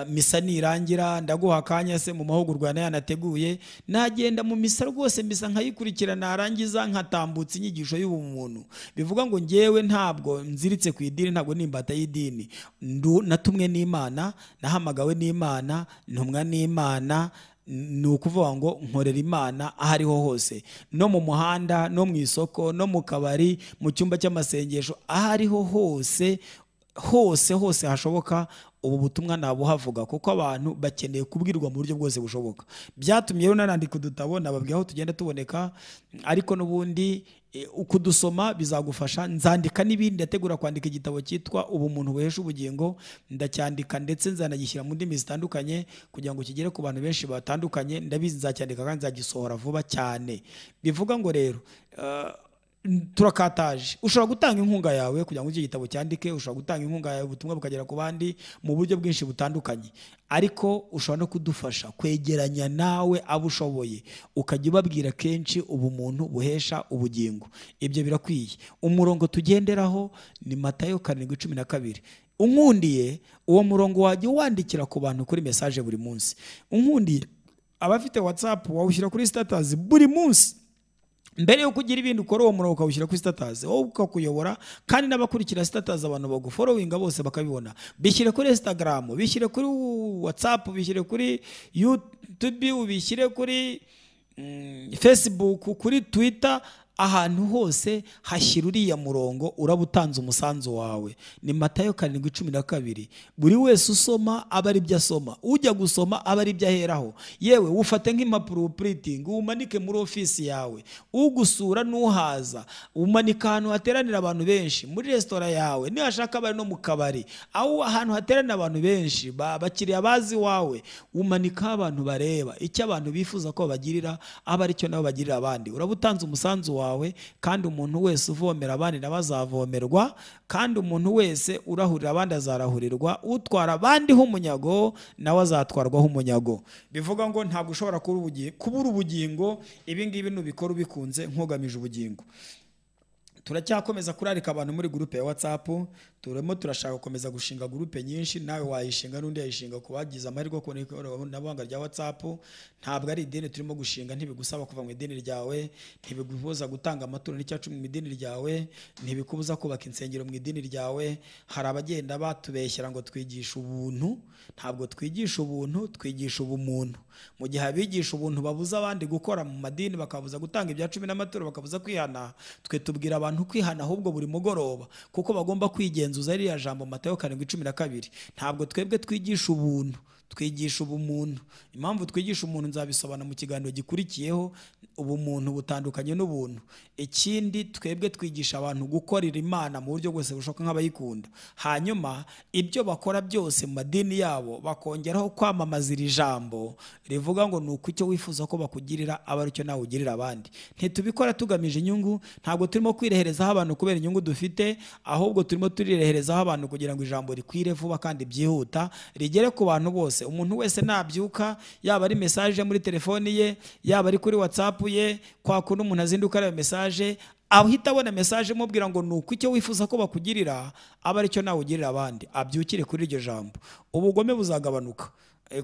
misa nirangira, ndaguha akanya se mu mahugurwa yanateguye, nagenda mu misa rwose, misa nkayikurikira, narangiza nkatambutsa inyigisho y'ubumuntu. Bivuga ngo ngewe ntabwo nziritse ku idini, ntabwo nimbata y'idini, natumwe n'Imana, nahamagawe n'Imana, ntumwa n'Imana. Ni ukuvuga ngo nkorera Imana aho ariho hose, no mu muhanda, no mu isoko, no mu kabari, mu cyumba cy'amasengesho, aho ariho hose hashoboka. Ubu butumwa nabuhavuga kuko abantu bakeneye kubwirwa mu buryo bwose bushoboka. Byatumye rero narandika udutabo, nababwiye aho tugenda tuboneka, ariko n'ubundi ukudusoma bizagufasha. Nzandika n'ibindi, ndategura kwandika igitabo cyitwa ubumuntu buhesha ubugingo, ndacyandika ndetse nzanagishyira mu ndimi zitandukanye kugira ngo kigere ku bantu benshi batandukanye. Ndabizi nzacyandika kandi nzagisohora vuba cyane. Bivuga ngo rero turakataje, ushobora gutanga inkunga yawe kugira ngo icyo gitabo cyandike, ushobora gutanga inkunga yawe ubutumwa bukagera ku bandi mu buryo bwinshi butandukanye, ariko ushobora no kudufasha kwegeranya nawe abo ushoboye, ukajya ubabwira kenshi ubumuntu buhesha ubugingo. Ibyo birakwiye. Umurongo tugenderaho ni Matayo 7:12. Unkundiye uwo murongo wajya wandikira ku bantu kuri message buri munsi. Unkundiye abafite WhatsApp wawushyira kuri status buri munsi. Mbere yo kugira ibindi ukora uwo murongo ukawushyira kuri status, wowe ukakuyobora, kandi n'abakurikira status abantu bagufollowinga bose bakabibona. Bishyire kuri Instagram, bishyire kuri WhatsApp, bishyire kuri YouTube, ubishyire kuri Facebook, kuri Twitter, ahantu hose hashyira uriya murongo, urabutanze umusanzu wawe. Ni Matayo 7:12. Buri wese usoma aba ari byo asoma, ujya gusoma aba ari byo aheraho. Yewe ufate nk'impapuro printing umanike muri office yawe, ugusura n'uhaza umanika ahantu hateranira abantu benshi, muri restaurant yawe, ni hashaka bari no mu kabari, aho ahantu hateranira abantu benshi bakiriya bazi wawe, umanika abantu bareba icyo abantu bifuza ko bagirira, aba ari cyo nabo bagirira abandi. Urabutanze umusanzu wawe, kandi umuntu wese uvomera abandi nabazavomerwa, kandi umuntu wese urahurira abandi azarahurirwa, utwara abandi h'umunyago nawe azatwarwa h'umunyago. Bivuga ngo ntabwo ushobora kubura ubugingo. Ibi ngibi nubikora ubikunze nkugamije ubugingo. Turacyakomeza kurarika abantu muri groupe ya WhatsApp, turashaka gukomeza gushinga groupe nyinshi, nawe wayishinga n'undi yayishinga ku bagize amahirwe ko nabanga rya WhatsApp. Ntabwo ari idini turimo gushinga, ntibigusaba kuva mu idini ryawe, ntibigubuza gutanga amaturo n'icyacu mu idini ryawe, ntibikubuza kubaka insengero mu idini ryawe. Hari abagenda batubeshyira ngo twigisha ubuntu. Ntabwo twigisha ubuntu, twigisha ubumuntu. Mu gihe abigisha ubuntu babuza abandi gukora mu madini, bakabuza gutanga ibya 10 n'amaturo, bakabuza kwihana, twe tubwira abantu kwihana ahubwo buri mugoroba, kuko bagomba kwigenzuza ririya jambo Matayo 7:12. Ntabwo twebwe twigisha ubuntu, twigisha ubumuntu. Impamvu twigisha umuntu nzabisobana mu kiganiro gikurikiyeho. Ubumuntu butandukanye n'ubuntu. Ikindi, twebwe twigisha abantu gukorera Imana mu buryo bwose bushoboka nk'abayikunda. Hanyuma ibyo bakora byose mu madini yabo bakongeraho kwamamaza iri jambo rivuga ngo ni uko icyo wifuza ko bakugirira aba ari cyo nawe ugirira abandi. Ntitubikora tugamije inyungu, ntabwo turimo kwireherezaho abantu kubera inyungu dufite, ahubwo turimo turireherezaho abantu kugira ngo ijambo rikwire vuba kandi byihuta, rigere ku bantu bose. Umuntu wese nabyuka, yaba ari message muri telefoni ye, yaba ari kuri WhatsApp ye, kwa kuno umuntu azinduka ari message, ahita abona message mubwira ngo nuko icyo wifuza ko bakugirira aba ari cyo nawe ugirira abandi, abyukire kuri iryo jambo. Ubugome buzagabanuka.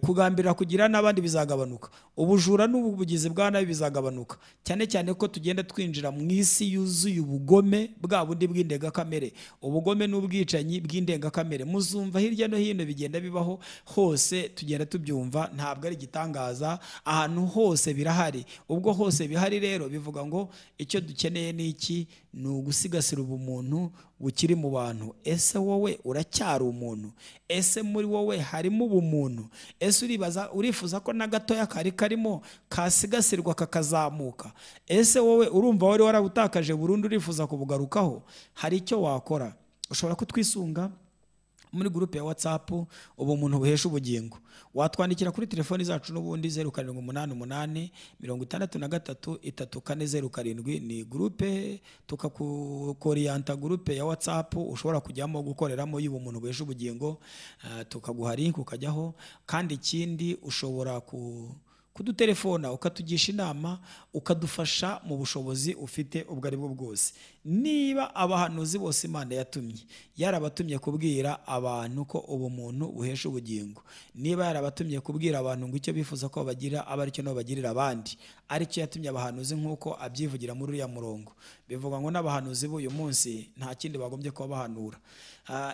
kugambirira kugira n'abandi bizagabanuka, ubujura n'ubugizi bwa nabi bizagabanuka, cyane cyane ko tugenda twinjira mu isi yuzuye ubugome bwa bundi bw'indengakamere. Ubugome n'ubwicanyi bw'indengakamere muzumva hirya no hino bigenda bibaho hose, tugenda tubyumva, ntabwo ari igitangaza, ahantu hose birahari. Ubwo hose bihari rero bivuga ngo icyo dukeneye ni iki? Ni ugusigasira ubumuntu bukiri mu bantu. Ese wowe uracyari umuntu? Ese muri wowe harimo ubumuntu? Ese urifuza ko na gatoya kari karimo kasigasirwa kakazamuka? Ese wowe urumva wari warabutakaje burundu urifuza kubugarukaho? Hari icyo wakora. Ushobora kutwisunga muri groupe ya WhatsApp ubumuntu buhesha ubugingo. Watwandikira kuri telefoni zacu n'ubundi 0788 63 3407. Ni groupe tukakorienta groupe ya WhatsApp ushobora kujyamo gukoreramo y'ubumuntu buhesha ubugingo, tukaguha link ukajyaho. Kandi ikindi ushobora kudutelefona ukatugisha inama, ukadufasha mu bushobozi ufite ubwo ari bwo bwose. Niba abahanuzi bose Imana yatumye yarabatumye kubwira abantu ko ubumuntu buhesha ubugingo, niba yarabatumye kubwira abantu ngo icyo bifuza ko bagira aba aricyo nabo bagirira abandi, aricyo yatumye abahanuzi nk'uko abyivugira muri uriya murongo. Bivuga ngo n'abahanuzi b'uyu munsi nta kindi bagombye kuba bahanura.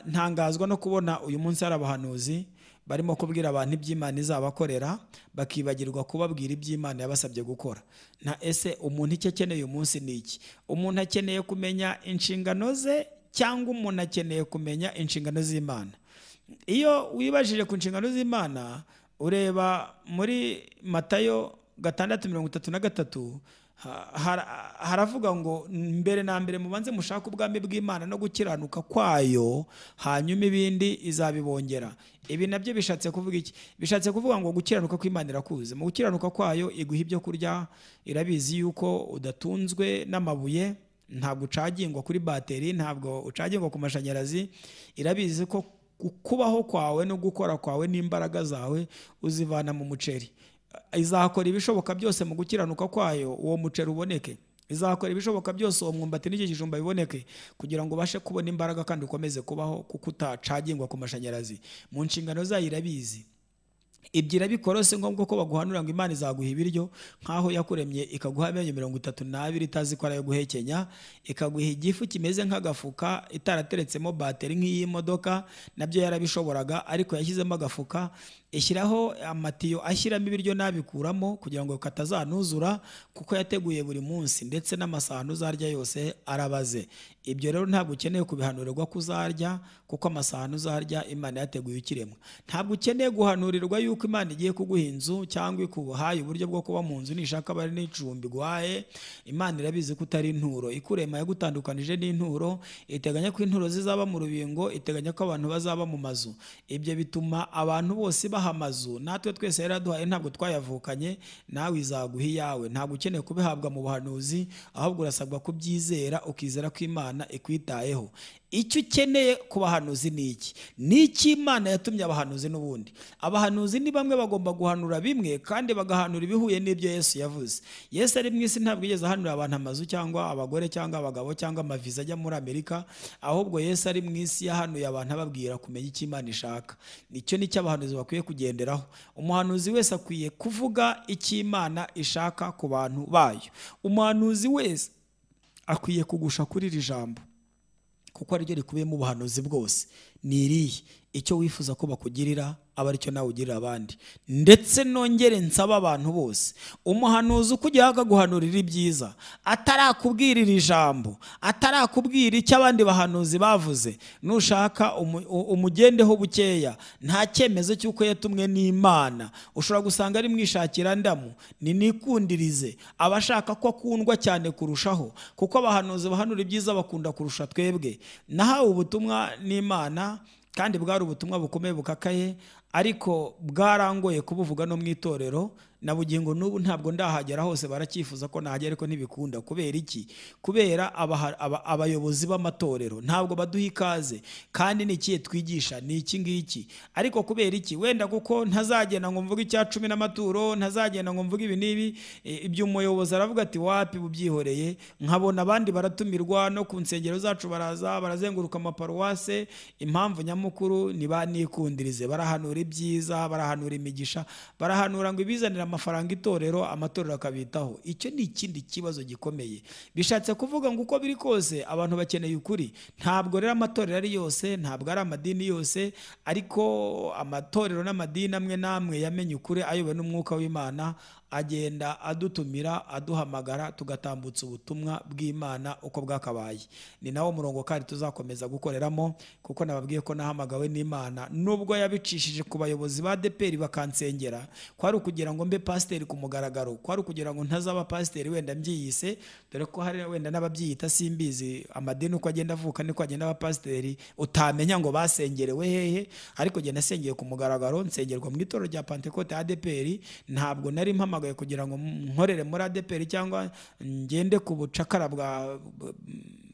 Ntangazwa no kubona uyu munsi hari abahanuzi barimo kubwira abantu iby'Imana izabakorera, bakibagirwa kubabwira iby'Imana yabasabye gukora. Na ese umuntu icyo akeneye uyu munsi ni iki? Umuntu akeneye kumenya inshingano ze cyangwa umuntu akeneye kumenya inshingano z'Imana? Iyo wibajije ku nshingano z'Imana, ureba muri Matayo 6:33 haravuga ngo mbere na mbere mubanze mushaka ubwami bw'Imana no gukiranuka kwayo, hanyuma ibindi izabibongera. Ibi nabyo bishatse kuvuga iki? Bishatse kuvuga ngo gukiranuka kw'Imana irakuze. Mu gukiranuka kwayo iguha ibyo kurya, irabizi yuko udatunzwe n'amabuye, ntabwo ucagingwa kuri bateri, ntabwo ucagingwa ku mashanyarazi. Irabizi ko kubaho kwawe no gukora kwawe n'imbaraga zawe uzivana mu muceri. Izakora ibishoboka byose mu gukiranuka kwayo uwo muceri uboneke. Izakora ibishoboka byose uwo mwumbati n'icyo kijumba biboneke, kugira ngo ubashe kubona imbaraga kandi ukomeze kubaho, kuko utacagingwa ku mashanyarazi. Mu nshingano zayo irabizi. Ibyo irabikora si ngombwa ko baguhanura ngo Imana izaguha ibiryo, nkaho yakuremye ikaguha amenyo 32 itazi ko arayo guhekenya, ikaguha igifu kimeze nk'agafuka itarateretsemo bateri nk'iyi modoka, nabyo yarabishoboraga, ariko yashyizemo agafuka, ishyiraho amatiyo ashyiramo ibiryo nabikuramo kugira ngo katazanuzura, kuko yateguye buri munsi, ndetse n'amasahani uzarya yose arabaze. Ibyo rero ntabwo ukeneye kubihanurirwa kuzarya, kuko amasahani uzarya Imana yateguye ukiremwa. Ntabwo ukeneye guhanurirwa yuko Imana igiye kuguha inzu cyangwa ikuhaye uburyo bwo kuba mu nzu, nishaka bari n'icumbi guhaye. Imana irabizi ko utari inturo, ikurema yagutandukanije n'inturo, iteganya ko inturo zizaba mu rubingo, iteganya ko abantu bazaba mu mazu. Ibyo bituma abantu bose baha amazu. Natwe twese yaraduhaye, ntabwo twayavukanye, nawe izaguha iyawe. Ntabwo ukeneye kubihabwa mu buhanuzi, ahubwo urasabwa kubyizera, ukizera ko Imana ikwitayeho. Icyo ukeneye ku bahanuzi ni iki? Ni iki Imana yatumye abahanuzi n'ubundi? Abahanuzi ni bamwe bagomba guhanura bimwe, kandi bagahanura ibihuye n'ibyo Yesu yavuze. Yesu ari mu isi ntabwo yigeze ahanura abantu amazu cyangwa abagore cyangwa abagabo cyangwa amaviza ajya muri Amerika, ahubwo Yesu ari mu isi yahanuye abantu ababwira kumenya icyo Imana ishaka. Nicyo nicyo abahanuzi bakwiye kugenderaho. Umuhanuzi wese akwiye kuvuga icyo Imana ishaka ku bantu bayo. Umuhanuzi wese akwiye kugusha kuri iri jambo, kuko ariryo rikubiyemo ubuhanuzi bwose. Ni irihe? Icyo wifuza ko bakugirira aba aricyo nawe ugirira abandi. Ndetse nongere nsaba abantu bose, umuhanuzi ukujya akaguhanurira ibyiza, atarakubwira iri jambo, atarakubwira icyo abandi bahanuzi bavuze, nushaka umugendeho bukeya. Nta cyemezo cy'uko yatumwe n'Imana. Ushobora gusanga ari mwishakira ndamu, ni nikundirize, abashaka ko akundwa cyane kurushaho, kuko abahanuzi bahanura ibyiza bakunda kurusha twebwe. Nahawe ubutumwa n'Imana, kandi bwari ubutumwa bukomeye bukakaye, ariko bwarangoye kubuvuga no mu itorero. Na bugingo n'ubu ntabwo ndahagera hose, baracyifuza ko nahagera ariko ntibikunda. Kubera iki? Kubera abayobozi b'amatorero ntabwo baduha ikaze, kandi n'ikiye twigisha ni iki ngiki. Ariko kubera iki? Wenda kuko ntazagenda ngo mvuge icya 10 n'amaturo, ntazagenda ngo mvuge ibi n'ibi. Ibyo umuyobozi aravuga ati wapi bubyihoreye. Nkabona abandi baratumirwa no ku nsengero zacu, barazenguruka amaparuwase. Impamvu nyamukuru ni banikundirize, barahanura barahanura ibyiza, barahanura imigisha, barahanura ngo ibizanira amafaranga itorero, amatorero akabitaho. Icyo ni ikindi kibazo gikomeye. Bishatse kuvuga ngo uko biri kose abantu bakeneye ukuri. Ntabwo rero amatorero ari yose, ntabwo ari amadini yose, ariko amatorero n'amadini amwe namwe yamenye ukuri ayobowe n'umwuka w'Imana, agenda adutumira, aduhamagara, tugatambutsa ubutumwa bw'Imana uko bwakabaye. Ni nawo murongo kandi tuzakomeza gukoreramo, kuko nababwiye ko nahamagawe n'Imana nubwo yabicishije ku bayobozi ba ADEPR bakansengera, kwari ukugira ngo mbe pasiteri ku mugaragaro, kwari ukugira ngo ntazaba pasiteri wenda mbyiyise, dore ko hari wenda n'ababyiyita simbizi, amadini uko agenda avuka niko agenda aba pasiteri, utamenya ngo basengerewe hehe, ariko genda nasengeye ku mugaragaro, nsengerwa mu itorero rya Pentecote ADEPR. Ntabwo nari mpamagaye kugira ngo nkorere muri ADEPR cyangwa ngende ku bucakara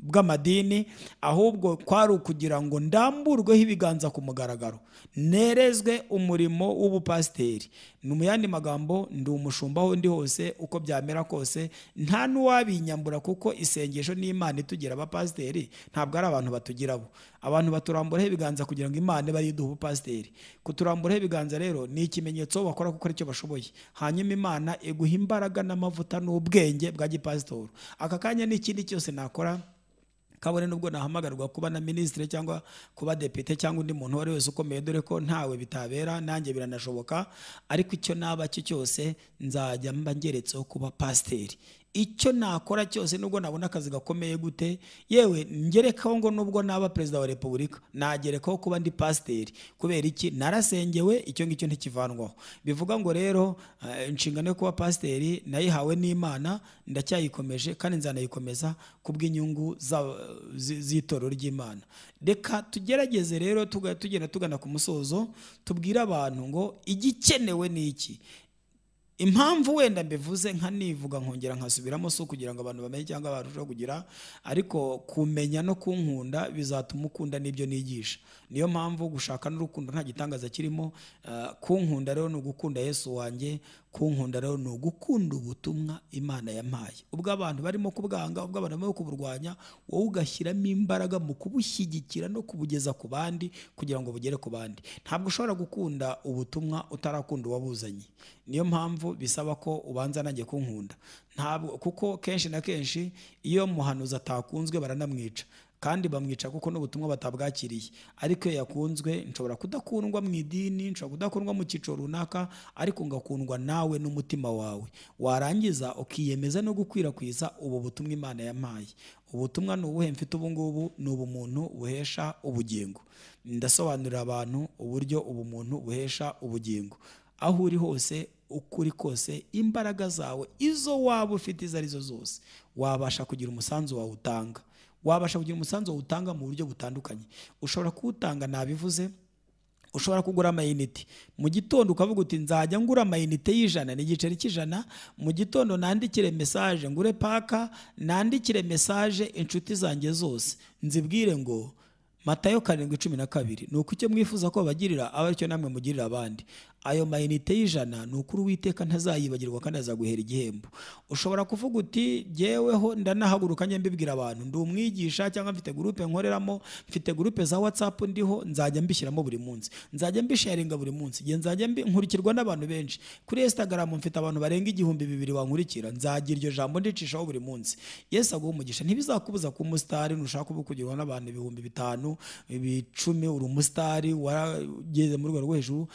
bw'amadini, ahubwo kwari ukugira ngo ndamburweho ibiganza ku mugaragaro, nerezwe umurimo w'ubupasiteri. Mu yandi magambo, ndi umushumba aho ndi hose, uko byamera kose, nta n'uwabinyambura, kuko isengesho n'Imana itugira abapasiteri, ntabwo ari abantu batugirabo. Abantu baturamburaho ibiganza kugira ngo Imana ibe iduha ubupasiteri. Kuturamburaho ibiganza rero ni ikimenyetso bakora kuko aricyo bashoboye, hanyuma Imana iguha imbaraga n'amavuta n'ubwenge bwa gipasitoro. Aka kanya n'ikindi cyose nakora, kabone nubwo nahamagarwa kuba na ministre cyangwa kuba depite cyangwa undi muntu wari wese ukomeye, dore ko ntawe bitabera, nanjye biranashoboka, ariko icyo naba cyo cyose nzajya mba ngeretseho kuba pasiteri. Icyo nakora cyose nubwo nabona akazi gakomeye gute, yewe ngerekaho ngo nubwo naba perezida wa repubulika, nagerekaho kuba ndi pasiteri. Kubera iki? Narasengewe, icyo ngicyo ntikivanwaho. Bivuga ngo rero inshingano yo kuba pasiteri nayihawe n'Imana, ndacyayikomeje kandi nzanayikomeza kubw'inyungu z'itorero ry'Imana. Reka tugerageze rero tugenda tugana ku musozo, tubwire abantu ngo igikenewe ni iki. Impamvu wenda mbivuze nkanivuga nkongera nkasubiramo, so kugira ngo abantu bamenye cyangwa barushaho kugira, ariko kumenya no kunkunda bizatuma ukunda n'ibyo nigisha. Niyo mpamvu gushaka n'urukundo nta gitangaza kirimo. Kunkunda rero ni ugukunda Yesu wanjye, kunkunda rero ni ugukunda ubutumwa Imana yampaye. Ubwo abantu barimo kubwanga, ubwo abantu barimo kuburwanya, wowe ugashyiramo imbaraga mu kubushyigikira no kubugeza ku bandi kugira ngo bugere ku bandi. Ntabwo ushobora gukunda ubutumwa utarakunda uwabuzanye. Niyo mpamvu bisaba ko ubanza nanjye kunkunda. Ntabwo, kuko kenshi na kenshi iyo muhanuzi atakunzwe baranamwica, kandi bamwica kuko n'ubutumwa batabwakiriye. Ariko iyo yakunzwe, nshobora kudakundwa mu idini, nshobora kudakundwa mu cyiciro runaka, ariko ngakundwa nawe n'umutima wawe. Warangiza ukiyemeza no gukwirakwiza ubu butumwa Imana yampaye. Ubutumwa ni ubuhe mfite ubu ngubu? Ni ubumuntu buhesha ubugingo. Ndasobanurira abantu uburyo ubumuntu buhesha ubugingo. Aho uri hose, ukuri kose, imbaraga zawe izo waba ufite izo arizo zose, wabasha kugira umusanzu wawe utanga. Wabasha kugira umusanzu wawe utanga mu buryo butandukanye. Ushobora kuwutanga, nabivuze, ushobora kugura amayinite mu gitondo, ukavuga uti nzajya ngura amayinite y'ijana, n'igiceri cy'ijana, mu gitondo nandikire message ngure paka, nandikire message inshuti zanjye zose, nzibwire ngo Matayo 7:12 nuko icyo mwifuza ko bagirira aba aricyo namwe mugirira abandi. Ayo mayinite y'ijana ni ukuri Uwiteka ntazayibagirwa kandi azaguhera igihembo. Ushobora kuvuga uti jyeweho ndanahaguruka njye mbibwira abantu, ndi umwigisha cyangwa mfite groupe nkoreramo, mfite groupe za WhatsApp ndiho, nzajya mbishyiramo buri munsi, nzajya mbisharinga buri munsi, ngiye nzajya nkurikirwa n'abantu benshi. Kuri Instagram mfite abantu barenga 2,000 bankurikira, nzagira iryo jambo ndicishaho buri munsi. Yesu aguha umugisha. Ntibizakubuza kuba umusitari, nushaka kubukugirwa n'abantu 5,000, 10,000, uri umusitari warageze muri rwo hejuru.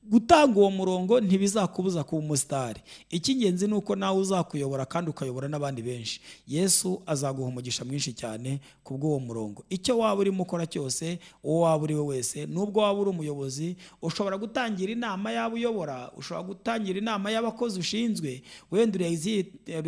Gutanga uwo murongo ntibizakubuza kuba umusitari. Icy'ingenzi nuko nawe uzakuyobora kandi ukayobora n'abandi benshi. Yesu azaguha umugisha mwinshi cyane kubw'uwo murongo. Icyo waba urimo ukora cyose, uwo waba uri we wese, nubwo waba uri umuyobozi, ushobora gutangira inama yabo uyobora, ushobora gutangira inama y'abakozi ushinzwe, wenda uri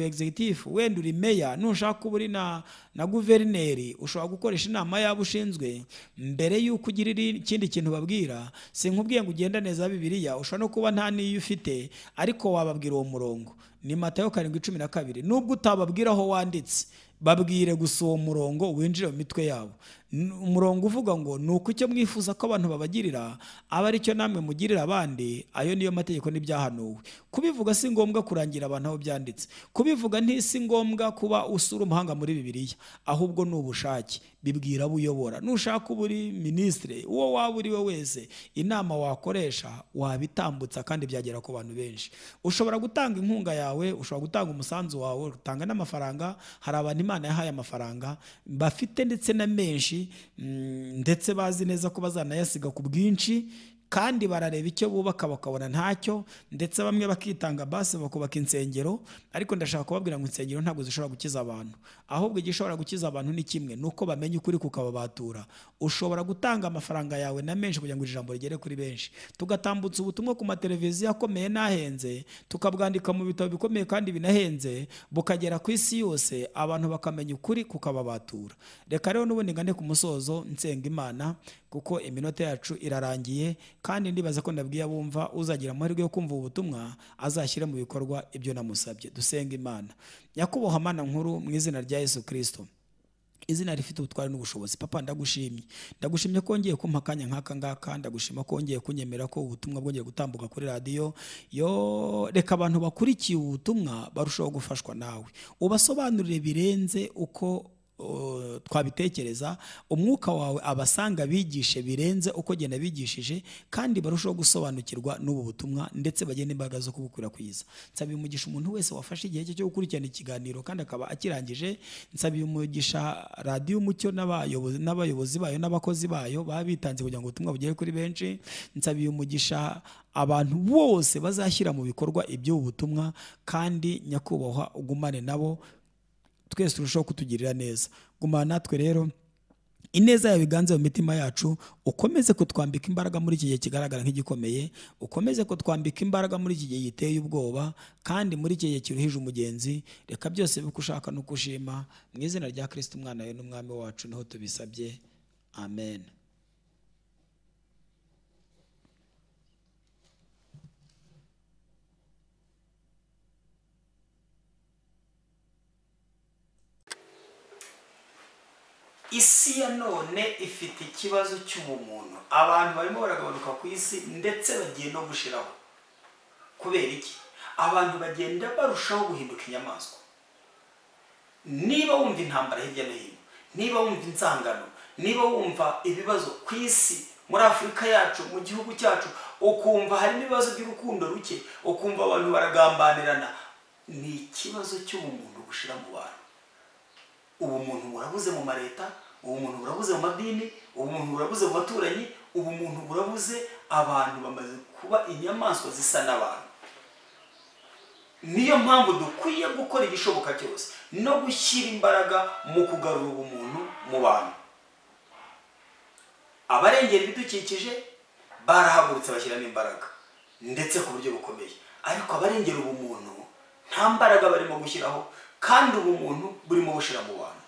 executive, wenda uri mayor, nushaka kuba uri na guverineri, ushobora gukoresha inama yabo ushinzwe. Mbere y'uko ugirira ikindi kintu babwira, sinkubwiye ngo ugenda neza Bibiliya, ushobora no kuba nta niyo ufite, ariko wababwira uwo murongo. Ni Matayo 7:12. Nubwo utababwira aho wanditse, babwire gusa uwo murongo winjire mu mitwe yabo. umurongo uvuga ngo nuko icyo mwifuza ko abantu babagirira aba ari cyo namwe mugirira abandi, ayo niyo mategeko n'ibyahanuwe. Kubivuga si ngombwa kurangira abantu aho byanditse. Kubivuga ntisi ngombwa kuba usura umuhanga muri Bibiliya, ahubwo ni ubushake. Bibwira abo uyobora. Nushaka uba uri minisitiri, uwo waba uri we wese, inama wakoresha wabitambutsa kandi byagera ku bantu benshi. Ushobora gutanga inkunga yawe, ushobora gutanga umusanzu wawe, utanga n'amafaranga. Hari abantu Imana yahaye amafaranga bafite ndetse na menshi, ndetse bazi neza ko bazanayasiga ku bwinshi, kandi barareba icyo bubaka bakabona ntacyo, ndetse bamwe bakitanga base bakubaka insengero. Ariko ndashaka kubabwira ngo insengero ntabwo zishobora gukiza abantu, ahubwo igishobora gukiza abantu ni kimwe, nuko bamenya ukuri kukababatura. Ushobora gutanga amafaranga yawe na menshi kugira ngo ijambo rigere kuri benshi. Tugatambutsa ubutumwa ku mateleviziyo akomeye n'ahenze, tukabwandika mu bitabo bikomeye kandi binahenze, bukagera ku isi yose, abantu bakamenya ukuri kukababatura. Reka rero n'ubundi ngane ku musozo nsenga Imana, kuko iminota yacu irarangiye, kandi ndibaza ko ndabwiye abumva uzagira amahirwe yo kumva ubutumwa azashyira mu bikorwa ibyo namusabye. Dusenga Imana. Nyakubahwa Mana nkuru, mu izina rya Yesu Kristo, izina rifite ubutware n'ubushobozi, Papa ndagushimye ko ngiye kumpa akanya nk'aka ngaka. Ndagushima ko ngiye kunyemera ko ubutumwa bwongeye gutambuka kuri radiyo. Reka abantu bakurikiye ubutumwa barushaho gufashwa nawe, ubasobanurire birenze uko twabitekereza. Umwuka wawe abasanga bigishe birenze uko genda bigishije, kandi barushaho gusobanukirwa n'ubu butumwa, ndetse bagende imbaraga zo kubukwirakwiza. Nsabiye umugisha umuntu wese wafashe igihe cye cyo gukurikirana ikiganiro kandi akaba akirangije. Nsabiye umugisha radiyo Umucyo n'abayobozi bayo n'abakozi bayo baba bitanze kugira ngo ubutumwa bugere kuri benshi. Nsabiye umugisha abantu bose bazashyira mu bikorwa iby'ubu butumwa, kandi nyakubahwa ugumane nabo, twese turushaho kutugirira neza. Gumana natwe rero, ineza yawe iganze mu mitima yacu. Ukomeze kutwambika imbaraga muri iki gihe kigaragara nk'igikomeye, ukomeze kutwambika imbaraga muri iki gihe giteye ubwoba, kandi muri iki gihe kiruhije umugenzi. Reka byose bikushaka no kushima, mu izina rya Kristo umwana we n'umwami wacu niho tubisabye, amen. Isi ya none ifite ikibazo cy'ubumuntu. Abantu barimo baragabanuka ku isi, ndetse bagiye no gushiraho. Kubera iki? Abantu bagenda barushaho guhinduka inyamaswa. Niba wumva intambara hirya no hino, niba wumva insangano, niba wumva ibibazo ku isi, muri Afurika yacu, mu gihugu cyacu, ukumva harimo ibibazo by'urukundo ruke, ukumva abantu baragambanirana, ni ikibazo cy'ubumuntu gushira mu bantu. Ubumuntu burabuze mu mareta, ubumuntu burabuze mu madini, ubumuntu burabuze mu baturanyi, ubumuntu burabuze. Abantu bamaze kuba inyamaswa zisa n'abantu. Niyo mpamvu dukwiye gukora igishoboka cyose no gushyira imbaraga mu kugarura ubumuntu mu bantu. Abarengera ibidukikije barahagurutse bashyiramo imbaraga, ndetse ku buryo bukomeye. Ariko abarengera ubumuntu nta mbaraga barimo gushyiraho, kandi ubumuntu burimo bushira mu bantu.